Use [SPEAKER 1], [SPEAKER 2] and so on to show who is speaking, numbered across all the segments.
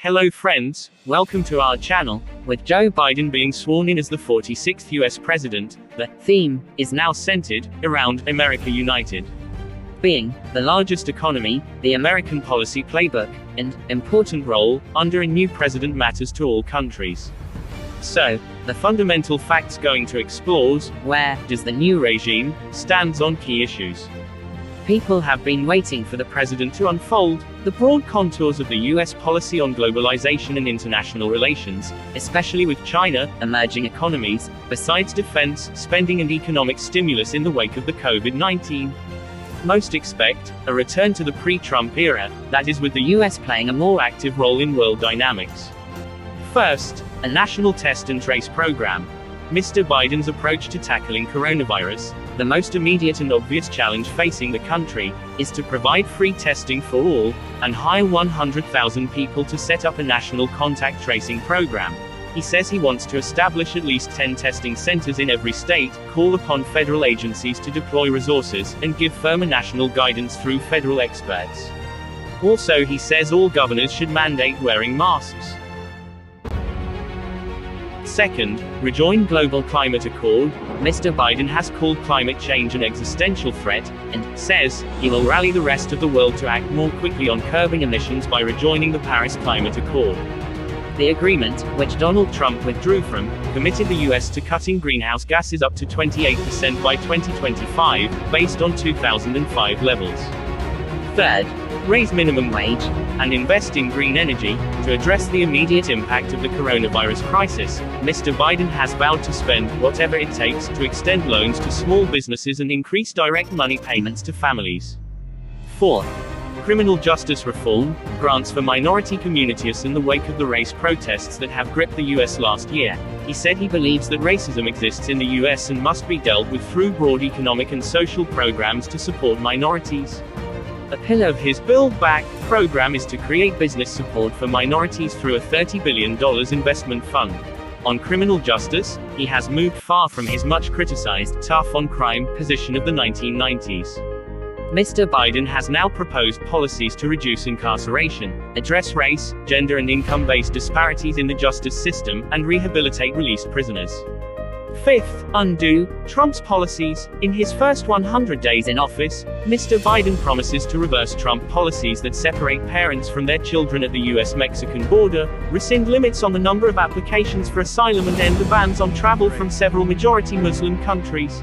[SPEAKER 1] Hello friends, welcome to our channel. With Joe Biden being sworn in as the 46th US president, the theme is now centered around America United. Being the largest economy, the American policy playbook, and important role under a new president matters to all countries. So, the fundamental facts going to explore where does the new regime stands on key issues. People have been waiting for the president to unfold the broad contours of the US policy on globalization and international relations, especially with China, emerging economies, besides defense, spending and economic stimulus in the wake of the COVID-19. Most expect a return to the pre-Trump era, that is with the US playing a more active role in world dynamics. First, a national test and trace program. Mr. Biden's approach to tackling coronavirus, the most immediate and obvious challenge facing the country, is to provide free testing for all, and hire 100,000 people to set up a national contact tracing program. He says he wants to establish at least 10 testing centers in every state, call upon federal agencies to deploy resources, and give firmer national guidance through federal experts. Also, he says all governors should mandate wearing masks. Second, Rejoin Global Climate Accord. Mr. Biden has called climate change an existential threat, and says he will rally the rest of the world to act more quickly on curbing emissions by rejoining the Paris Climate Accord. The agreement, which Donald Trump withdrew from, committed the US to cutting greenhouse gases up to 28% by 2025, based on 2005 levels. Third, raise minimum wage, and invest in green energy. To address the immediate impact of the coronavirus crisis, Mr. Biden has vowed to spend whatever it takes to extend loans to small businesses and increase direct money payments to families. Fourth, criminal justice reform, grants for minority communities in the wake of the race protests that have gripped the US last year. He said he believes that racism exists in the US and must be dealt with through broad economic and social programs to support minorities. A pillar of his Build Back program is to create business support for minorities through a $30 billion investment fund. On criminal justice, he has moved far from his much criticized tough on crime position of the 1990s. Mr. Biden has now proposed policies to reduce incarceration, address race, gender and income-based disparities in the justice system, and rehabilitate released prisoners. Fifth, undo Trump's policies. In his first 100 days in office, Mr. Biden promises to reverse Trump policies that separate parents from their children at the US-Mexican border, rescind limits on the number of applications for asylum and end the bans on travel from several majority Muslim countries.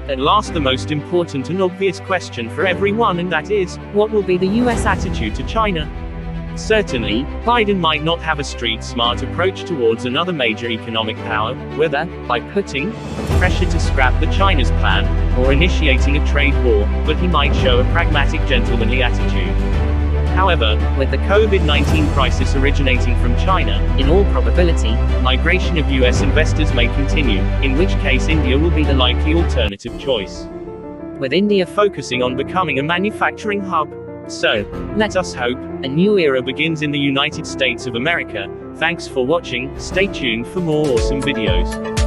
[SPEAKER 1] At last, the most important and obvious question for everyone, and that is, what will be the US attitude to China? Certainly, Biden might not have a street-smart approach towards another major economic power, whether by putting pressure to scrap the China's plan, or initiating a trade war, but he might show a pragmatic, gentlemanly attitude. However, with the COVID-19 crisis originating from China, in all probability, migration of US investors may continue, in which case India will be the likely alternative choice. With India focusing on becoming a manufacturing hub. So, let us hope a new era begins in the United States of America. Thanks for watching, stay tuned for more awesome videos.